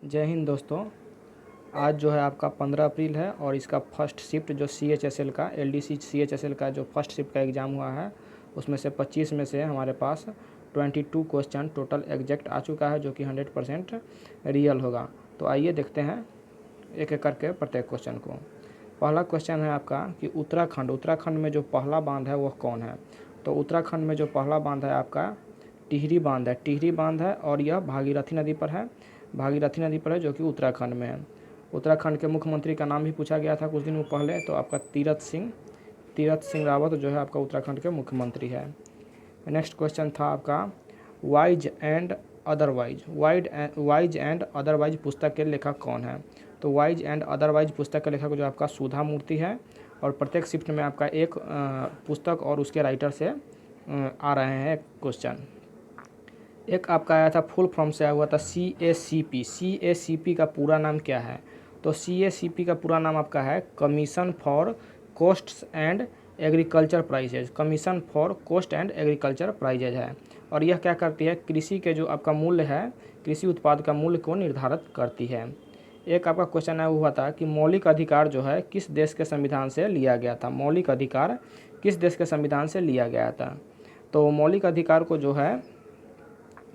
जय हिंद दोस्तों। आज जो है आपका 15 अप्रैल है और इसका फर्स्ट शिफ्ट जो CHSL का LDC CHSL का जो फर्स्ट शिफ्ट का एग्ज़ाम हुआ है उसमें से 25 में से हमारे पास 22 क्वेश्चन टोटल एग्जैक्ट आ चुका है जो कि 100% रियल होगा। तो आइए देखते हैं एक एक करके प्रत्येक क्वेश्चन को। पहला क्वेश्चन है आपका कि उत्तराखंड में जो पहला बांध है वह कौन है। तो उत्तराखंड में जो पहला बांध है आपका टिहरी बांध है और यह भागीरथी नदी पर है जो कि उत्तराखंड में है। उत्तराखंड के मुख्यमंत्री का नाम भी पूछा गया था कुछ दिनों पहले, तो आपका तीरथ सिंह रावत जो है आपका उत्तराखंड के मुख्यमंत्री है। नेक्स्ट क्वेश्चन था आपका वाइज एंड अदरवाइज पुस्तक के लेखक कौन है। तो वाइज एंड अदरवाइज पुस्तक के लेखक जो आपका सुधा मूर्ति है और प्रत्येक शिफ्ट में आपका एक पुस्तक और उसके राइटर से आ रहे हैं क्वेश्चन। एक आपका आया था फुल फॉर्म से आया हुआ था CACP का पूरा नाम क्या है। तो CACP का पूरा नाम आपका है commission for costs and agriculture prices है। और यह क्या करती है, कृषि के जो आपका मूल्य है, कृषि उत्पाद का मूल्य को निर्धारित करती है। एक आपका क्वेश्चन है हुआ था कि मौलिक अधिकार जो है किस देश के संविधान से लिया गया था। मौलिक अधिकार किस देश के संविधान से लिया गया था। तो मौलिक अधिकार को जो है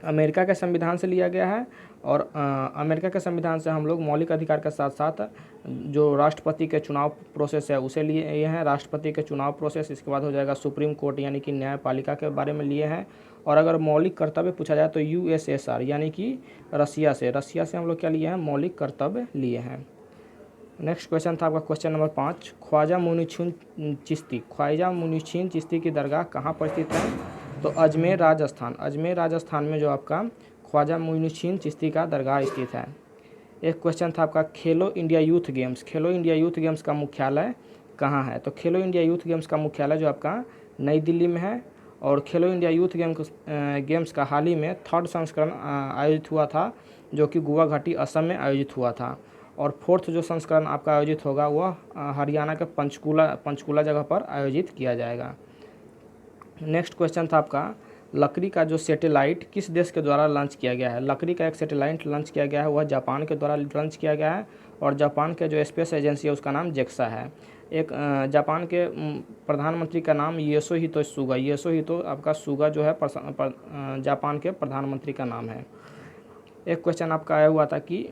अमेरिका के संविधान से लिया गया है और अमेरिका के संविधान से हम लोग मौलिक अधिकार के साथ साथ जो राष्ट्रपति के चुनाव प्रोसेस है उसे लिए हैं, राष्ट्रपति के चुनाव प्रोसेस। इसके बाद हो जाएगा सुप्रीम कोर्ट यानी कि न्यायपालिका के बारे में लिए हैं। और अगर मौलिक कर्तव्य पूछा जाए तो USSR यानी कि रसिया से हम लोग क्या लिए हैं, मौलिक कर्तव्य लिए हैं। नेक्स्ट क्वेश्चन था आपका क्वेश्चन नंबर 5, ख्वाजा मुइनुद्दीन चिश्ती की दरगाह कहाँ पर स्थित है। तो अजमेर राजस्थान में जो आपका ख्वाजा मुइनुद्दीन चिश्ती का दरगाह स्थित है। एक क्वेश्चन था आपका खेलो इंडिया यूथ गेम्स का मुख्यालय कहाँ है। तो खेलो इंडिया यूथ गेम्स का मुख्यालय जो आपका नई दिल्ली में है। और खेलो इंडिया यूथ गेम्स का हाल ही में 3rd संस्करण आयोजित हुआ था जो कि गुवाहाटी असम में आयोजित हुआ था। और 4th जो संस्करण आपका आयोजित होगा वह हरियाणा के पंचकुला जगह पर आयोजित किया जाएगा। नेक्स्ट क्वेश्चन था आपका लकड़ी का जो सैटेलाइट किस देश के द्वारा लॉन्च किया गया है। लकड़ी का एक सैटेलाइट लॉन्च किया गया है, वह जापान के द्वारा लॉन्च किया गया है और जापान के जो स्पेस एजेंसी है उसका नाम जेक्सा है। एक जापान के प्रधानमंत्री का नाम येसुहितो आपका सुगा जो है जापान के प्रधानमंत्री का नाम है। एक क्वेश्चन आपका आया हुआ था कि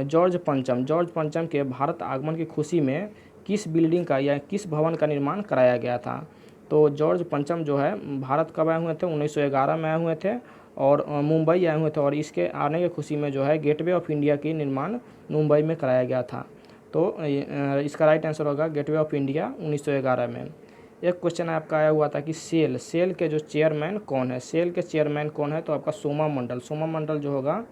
जॉर्ज पंचम के भारत आगमन की खुशी में किस बिल्डिंग का या किस भवन का निर्माण कराया गया था। तो जॉर्ज पंचम जो है भारत कब आए हुए थे, 1911 में आए हुए थे और मुंबई आए हुए थे। और इसके आने की खुशी में जो है गेटवे ऑफ इंडिया की निर्माण मुंबई में कराया गया था। तो इसका राइट आंसर होगा गेटवे ऑफ इंडिया 1911 में। एक क्वेश्चन आपका आया हुआ था कि सेल के जो चेयरमैन कौन है। सेल के चेयरमैन कौन है, तो आपका सोमा मंडल जो होगा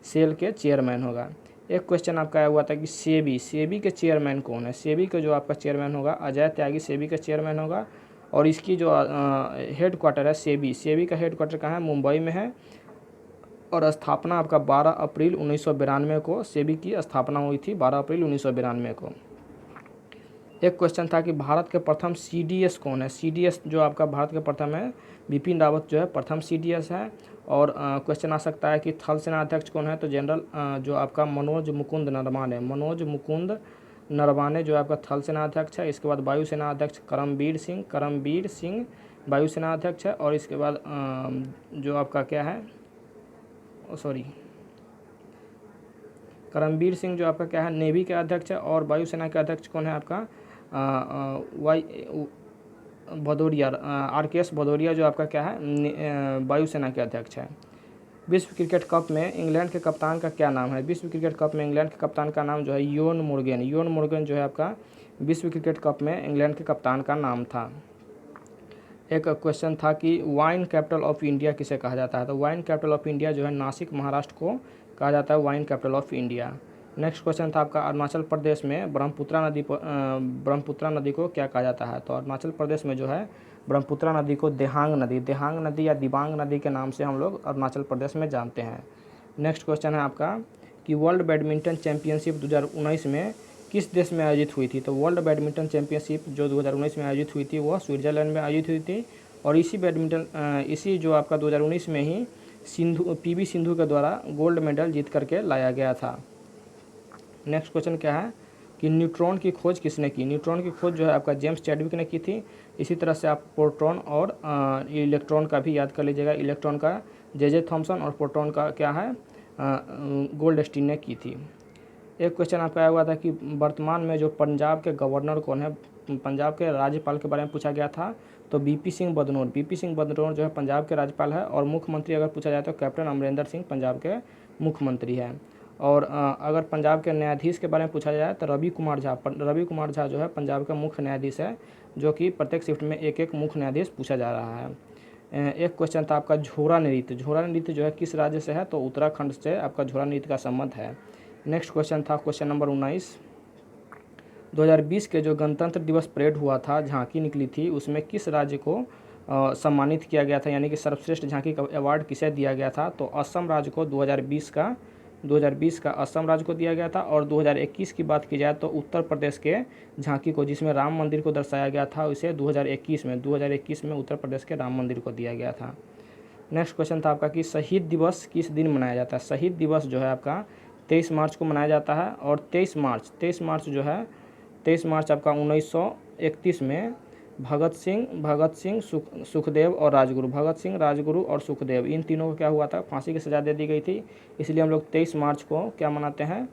सेल के चेयरमैन होगा। एक क्वेश्चन आपका आया हुआ था कि सेबी के चेयरमैन कौन है। सेबी के जो आपका चेयरमैन होगा अजय त्यागी सेबी का चेयरमैन होगा। और इसकी जो हेड क्वार्टर है सेबी का हेड क्वार्टर कहाँ है, मुंबई में है। और स्थापना आपका 12 अप्रैल 1992 को सेबी की स्थापना हुई थी, 12 अप्रैल 1992 को। एक क्वेश्चन था कि भारत के प्रथम CDS कौन है। CDS जो आपका भारत के प्रथम है बिपिन रावत जो है प्रथम CDS है। और क्वेश्चन आ सकता है कि थल सेना अध्यक्ष कौन है। तो जनरल जो आपका मनोज मुकुंद नरवाने जो आपका थल सेना अध्यक्ष है। इसके बाद वायुसेना अध्यक्ष करमबीर सिंह वायुसेना अध्यक्ष है। और इसके बाद जो आपका क्या है करमबीर सिंह जो आपका क्या है नेवी के अध्यक्ष है। और वायुसेना के अध्यक्ष कौन है आपका RKS भदौरिया जो आपका क्या है वायुसेना के अध्यक्ष है। विश्व क्रिकेट कप में इंग्लैंड के कप्तान का क्या नाम है। विश्व क्रिकेट कप में इंग्लैंड के कप्तान का नाम जो है योन मोर्गन जो है आपका विश्व क्रिकेट कप में इंग्लैंड के कप्तान का नाम था। एक क्वेश्चन था कि वाइन कैपिटल ऑफ इंडिया किसे कहा जाता है। तो वाइन कैपिटल ऑफ इंडिया जो है नासिक महाराष्ट्र को कहा जाता है wine capital of India. Next question था आपका अरुणाचल प्रदेश में ब्रह्मपुत्रा नदी को क्या कहा जाता है। तो अरुणाचल प्रदेश में जो है ब्रह्मपुत्रा नदी को देहांग नदी या दिबांग नदी के नाम से हम लोग अरुणाचल प्रदेश में जानते हैं। नेक्स्ट क्वेश्चन है आपका कि वर्ल्ड बैडमिंटन चैंपियनशिप 2019 में किस देश में आयोजित हुई थी। तो वर्ल्ड बैडमिंटन चैंपियनशिप जो 2019 में आयोजित हुई थी वह स्विट्ज़रलैंड में आयोजित हुई थी। और इसी जो आपका 2019 में ही PV सिंधु के द्वारा गोल्ड मेडल जीत करके लाया गया था। नेक्स्ट क्वेश्चन क्या है कि न्यूट्रॉन की खोज किसने की। न्यूट्रॉन की खोज जो है आपका जेम्स चैडविक ने की थी। इसी तरह से आप प्रोटॉन और इलेक्ट्रॉन का भी याद कर लीजिएगा। इलेक्ट्रॉन का जे थॉम्सन और प्रोटॉन का क्या है गोल्डस्टीन ने की थी। एक क्वेश्चन आपका आया हुआ था कि वर्तमान में जो पंजाब के गवर्नर कौन है, पंजाब के राज्यपाल के बारे में पूछा गया था। तो बीपी सिंह बदनौर, बीपी सिंह बदनौर जो है पंजाब के राज्यपाल है। और मुख्यमंत्री अगर पूछा जाए तो कैप्टन अमरिंदर सिंह पंजाब के मुख्यमंत्री हैं। और अगर पंजाब के न्यायाधीश के बारे में पूछा जाए तो रवि कुमार झा, रवि कुमार झा जो है पंजाब का मुख्य न्यायाधीश है, जो कि प्रत्येक शिफ्ट में एक एक मुख्य न्यायाधीश पूछा जा रहा है। एक क्वेश्चन था आपका झोरा नृत्य, झोरा नृत्य जो है किस राज्य से है। तो उत्तराखंड से आपका झोरा नृत्य का संबंध है। नेक्स्ट क्वेश्चन था क्वेश्चन नंबर 19, 2020 के जो गणतंत्र दिवस परेड हुआ था, झांकी निकली थी, उसमें किस राज्य को सम्मानित किया गया था, यानी कि सर्वश्रेष्ठ झांकी का अवार्ड किसे दिया गया था। तो असम राज्य को 2020 का असम राज्य को दिया गया था। और 2021 की बात की जाए तो उत्तर प्रदेश के झांकी को, जिसमें राम मंदिर को दर्शाया गया था, उसे 2021 में उत्तर प्रदेश के राम मंदिर को दिया गया था। नेक्स्ट क्वेश्चन था आपका कि शहीद दिवस किस दिन मनाया जाता है। शहीद दिवस जो है आपका 23 मार्च को मनाया जाता है। और 23 मार्च आपका 1931 में भगत सिंह सुखदेव और राजगुरु, भगत सिंह, राजगुरु और सुखदेव, इन तीनों को क्या हुआ था, फांसी की सज़ा दे दी गई थी। इसलिए हम लोग 23 मार्च को क्या मनाते हैं,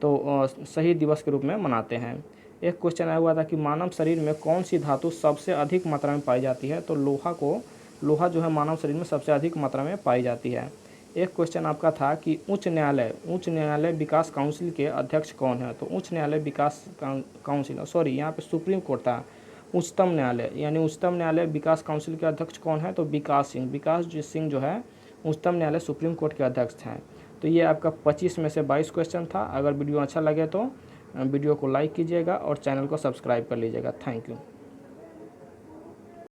तो शहीद दिवस के रूप में मनाते हैं। एक क्वेश्चन आया हुआ था कि मानव शरीर में कौन सी धातु सबसे अधिक मात्रा में पाई जाती है। तो लोहा जो है मानव शरीर में सबसे अधिक मात्रा में पाई जाती है। एक क्वेश्चन आपका था कि उच्च न्यायालय विकास काउंसिल के अध्यक्ष कौन है। तो उच्च न्यायालय विकास काउंसिल, सॉरी यहाँ पे सुप्रीम कोर्ट था, उच्चतम न्यायालय, यानी उच्चतम न्यायालय विकास काउंसिल के अध्यक्ष कौन है। तो विकास सिंह जो है उच्चतम न्यायालय सुप्रीम कोर्ट के अध्यक्ष हैं। तो ये आपका 25 में से 22 क्वेश्चन था। अगर वीडियो अच्छा लगे तो वीडियो को लाइक कीजिएगा और चैनल को सब्सक्राइब कर लीजिएगा। Thank you.